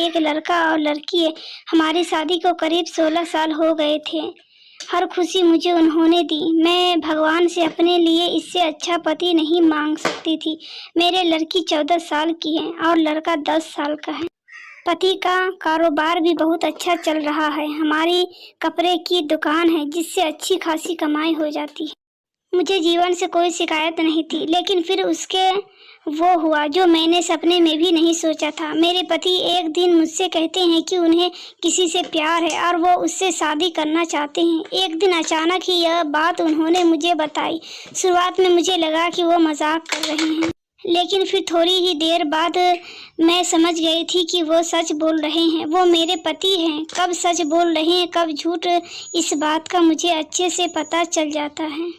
एक लड़का और लड़की है। हमारी शादी को करीब 16 साल हो गए थे। हर खुशी मुझे उन्होंने दी। मैं भगवान से अपने लिए इससे अच्छा पति नहीं मांग सकती थी। मेरे लड़की 14 साल की है और लड़का 10 साल का है। पति का कारोबार भी बहुत अच्छा चल रहा है। हमारी कपड़े की दुकान है जिससे अच्छी खासी कमाई हो जाती है। मुझे जीवन से कोई शिकायत नहीं थी, लेकिन फिर उसके वो हुआ जो मैंने सपने में भी नहीं सोचा था। मेरे पति एक दिन मुझसे कहते हैं कि उन्हें किसी से प्यार है और वो उससे शादी करना चाहते हैं। एक दिन अचानक ही यह बात उन्होंने मुझे बताई। शुरुआत में मुझे लगा कि वो मजाक कर रहे हैं, लेकिन फिर थोड़ी ही देर बाद मैं समझ गई थी कि वो सच बोल रहे हैं। वो मेरे पति हैं। कब सच बोल रहे हैं कब झूठ, इस बात का मुझे अच्छे से पता चल जाता है।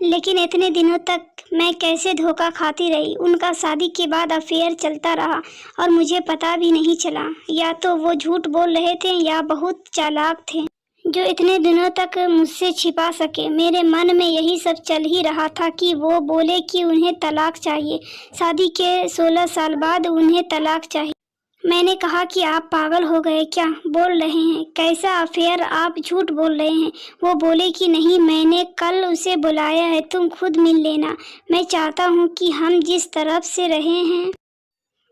लेकिन इतने दिनों तक मैं कैसे धोखा खाती रही। उनका शादी के बाद अफेयर चलता रहा और मुझे पता भी नहीं चला। या तो वो झूठ बोल रहे थे या बहुत चालाक थे जो इतने दिनों तक मुझसे छिपा सके। मेरे मन में यही सब चल ही रहा था कि वो बोले कि उन्हें तलाक चाहिए। शादी के 16 साल बाद उन्हें तलाक चाहिए। मैंने कहा कि आप पागल हो गए क्या, बोल रहे हैं कैसा अफेयर, आप झूठ बोल रहे हैं। वो बोले कि नहीं, मैंने कल उसे बुलाया है, तुम खुद मिल लेना। मैं चाहता हूँ कि हम जिस तरफ से रहे हैं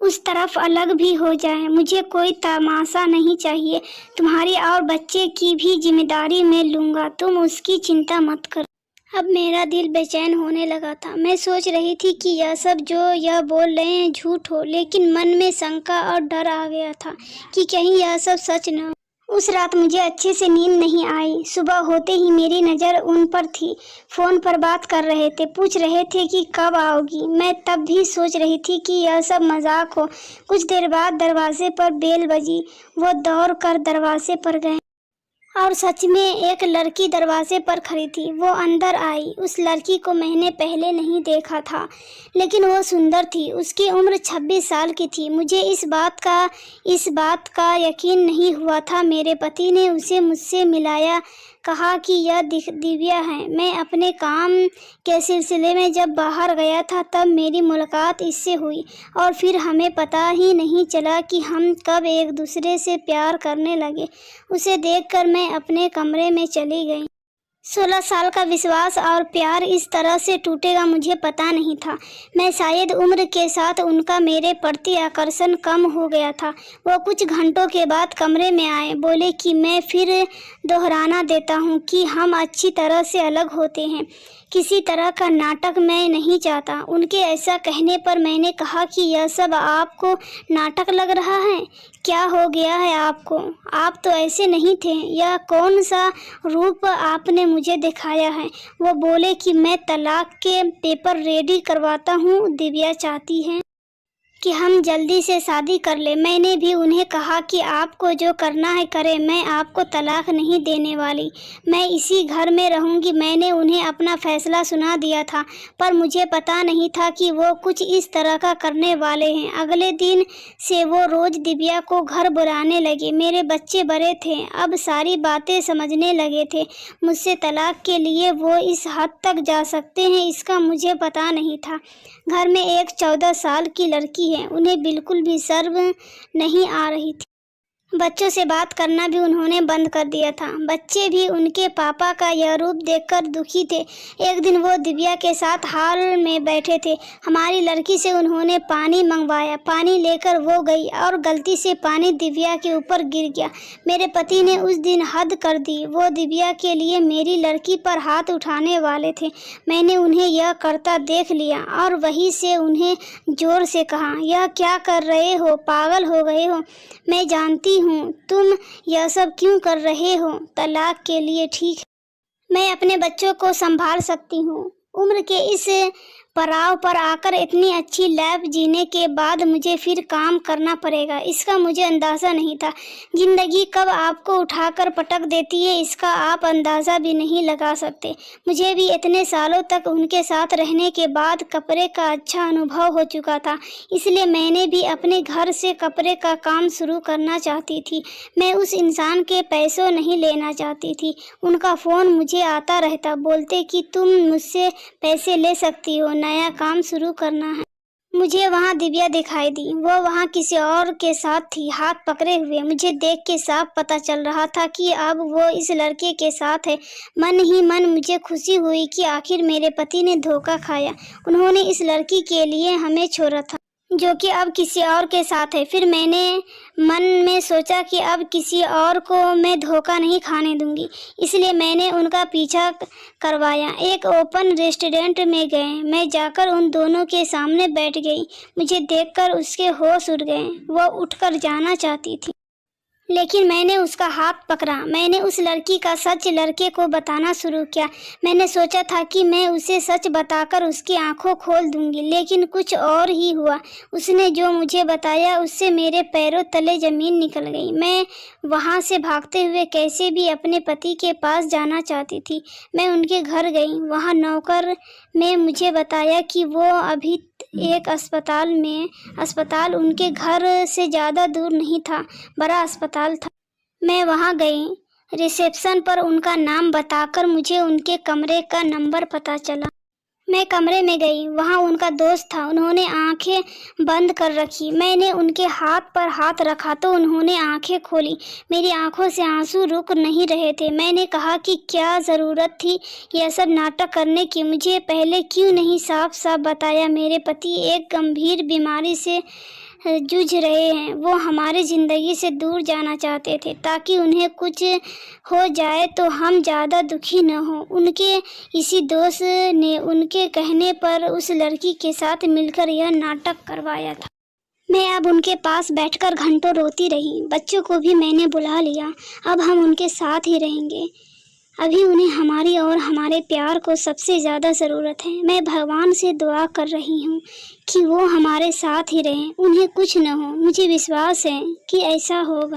उस तरफ अलग भी हो जाए। मुझे कोई तमाशा नहीं चाहिए। तुम्हारी और बच्चे की भी जिम्मेदारी मैं लूँगा, तुम उसकी चिंता मत करो। अब मेरा दिल बेचैन होने लगा था। मैं सोच रही थी कि यह सब जो यह बोल रहे हैं झूठ हो, लेकिन मन में शंका और डर आ गया था कि कहीं यह सब सच न हो। उस रात मुझे अच्छे से नींद नहीं आई। सुबह होते ही मेरी नज़र उन पर थी। फ़ोन पर बात कर रहे थे, पूछ रहे थे कि कब आओगी। मैं तब भी सोच रही थी कि यह सब मजाक हो। कुछ देर बाद दरवाजे पर बेल बजी। वो दौड़ कर दरवाजे पर गए और सच में एक लड़की दरवाजे पर खड़ी थी। वो अंदर आई। उस लड़की को मैंने पहले नहीं देखा था, लेकिन वो सुंदर थी। उसकी उम्र 26 साल की थी। मुझे इस बात का यकीन नहीं हुआ था। मेरे पति ने उसे मुझसे मिलाया, कहा कि यह दिव्या है। मैं अपने काम के सिलसिले में जब बाहर गया था तब मेरी मुलाकात इससे हुई और फिर हमें पता ही नहीं चला कि हम कब एक दूसरे से प्यार करने लगे। उसे देखकर मैं अपने कमरे में चली गई। 16 साल का विश्वास और प्यार इस तरह से टूटेगा मुझे पता नहीं था। मैं शायद उम्र के साथ उनका मेरे प्रति आकर्षण कम हो गया था। वो कुछ घंटों के बाद कमरे में आए, बोले कि मैं फिर दोहराना देता हूँ कि हम अच्छी तरह से अलग होते हैं। किसी तरह का नाटक मैं नहीं चाहता। उनके ऐसा कहने पर मैंने कहा कि यह सब आपको नाटक लग रहा है। क्या हो गया है आपको? आप तो ऐसे नहीं थे। यह कौन सा रूप आपने मुझे दिखाया है? वो बोले कि मैं तलाक के पेपर रेडी करवाता हूँ। दिव्या चाहती है कि हम जल्दी से शादी कर ले। मैंने भी उन्हें कहा कि आपको जो करना है करें, मैं आपको तलाक नहीं देने वाली, मैं इसी घर में रहूंगी। मैंने उन्हें अपना फैसला सुना दिया था, पर मुझे पता नहीं था कि वो कुछ इस तरह का करने वाले हैं। अगले दिन से वो रोज़ दिव्या को घर बुलाने लगे। मेरे बच्चे बड़े थे, अब सारी बातें समझने लगे थे। मुझसे तलाक के लिए वो इस हद तक जा सकते हैं, इसका मुझे पता नहीं था। घर में एक 14 साल की लड़की है। उन्हें बिल्कुल भी शर्म नहीं आ रही थी। बच्चों से बात करना भी उन्होंने बंद कर दिया था। बच्चे भी उनके पापा का यह रूप देखकर दुखी थे। एक दिन वो दिव्या के साथ हॉल में बैठे थे। हमारी लड़की से उन्होंने पानी मंगवाया। पानी लेकर वो गई और गलती से पानी दिव्या के ऊपर गिर गया। मेरे पति ने उस दिन हद कर दी। वो दिव्या के लिए मेरी लड़की पर हाथ उठाने वाले थे। मैंने उन्हें यह करता देख लिया और वहीं से उन्हें जोर से कहा, यह क्या कर रहे हो, पागल हो गए हो? मैं जानती हूँ तुम यह सब क्यों कर रहे हो। तलाक के लिए ठीक है, मैं अपने बच्चों को संभाल सकती हूँ। उम्र के इस पड़ाव पर आकर इतनी अच्छी लाइफ जीने के बाद मुझे फिर काम करना पड़ेगा, इसका मुझे अंदाज़ा नहीं था। ज़िंदगी कब आपको उठाकर पटक देती है इसका आप अंदाज़ा भी नहीं लगा सकते। मुझे भी इतने सालों तक उनके साथ रहने के बाद कपड़े का अच्छा अनुभव हो चुका था, इसलिए मैंने भी अपने घर से कपड़े का काम शुरू करना चाहती थी। मैं उस इंसान के पैसों नहीं लेना चाहती थी। उनका फ़ोन मुझे आता रहता, बोलते कि तुम मुझसे पैसे ले सकती हो, नया काम शुरू करना है। मुझे वहाँ दिव्या दिखाई दी। वो वहाँ किसी और के साथ थी, हाथ पकड़े हुए। मुझे देख के साफ पता चल रहा था कि अब वो इस लड़के के साथ है। मन ही मन मुझे खुशी हुई कि आखिर मेरे पति ने धोखा खाया। उन्होंने इस लड़की के लिए हमें छोड़ा था, जो कि अब किसी और के साथ है। फिर मैंने मन में सोचा कि अब किसी और को मैं धोखा नहीं खाने दूंगी, इसलिए मैंने उनका पीछा करवाया। एक ओपन रेस्टोरेंट में गए। मैं जाकर उन दोनों के सामने बैठ गई। मुझे देखकर उसके होश उड़ गए। वो उठकर जाना चाहती थी, लेकिन मैंने उसका हाथ पकड़ा। मैंने उस लड़की का सच लड़के को बताना शुरू किया। मैंने सोचा था कि मैं उसे सच बताकर उसकी आंखों खोल दूंगी, लेकिन कुछ और ही हुआ। उसने जो मुझे बताया उससे मेरे पैरों तले जमीन निकल गई। मैं वहां से भागते हुए कैसे भी अपने पति के पास जाना चाहती थी। मैं उनके घर गई। वहां नौकर ने मुझे बताया कि वो अभी एक अस्पताल उनके घर से ज़्यादा दूर नहीं था, बड़ा अस्पताल था। मैं वहां गई। रिसेप्शन पर उनका नाम बताकर मुझे उनके कमरे का नंबर पता चला। मैं कमरे में गई। वहां उनका दोस्त था। उन्होंने आंखें बंद कर रखी। मैंने उनके हाथ पर हाथ रखा तो उन्होंने आंखें खोली। मेरी आंखों से आंसू रुक नहीं रहे थे। मैंने कहा कि क्या ज़रूरत थी यह सब नाटक करने की? मुझे पहले क्यों नहीं साफ साफ बताया? मेरे पति एक गंभीर बीमारी से जूझ रहे हैं। वो हमारी ज़िंदगी से दूर जाना चाहते थे ताकि उन्हें कुछ हो जाए तो हम ज़्यादा दुखी न हो। उनके इसी दोस्त ने उनके कहने पर उस लड़की के साथ मिलकर यह नाटक करवाया था। मैं अब उनके पास बैठकर घंटों रोती रही। बच्चों को भी मैंने बुला लिया। अब हम उनके साथ ही रहेंगे। अभी उन्हें हमारी और हमारे प्यार को सबसे ज़्यादा ज़रूरत है। मैं भगवान से दुआ कर रही हूँ कि वो हमारे साथ ही रहें, उन्हें कुछ न हो। मुझे विश्वास है कि ऐसा होगा।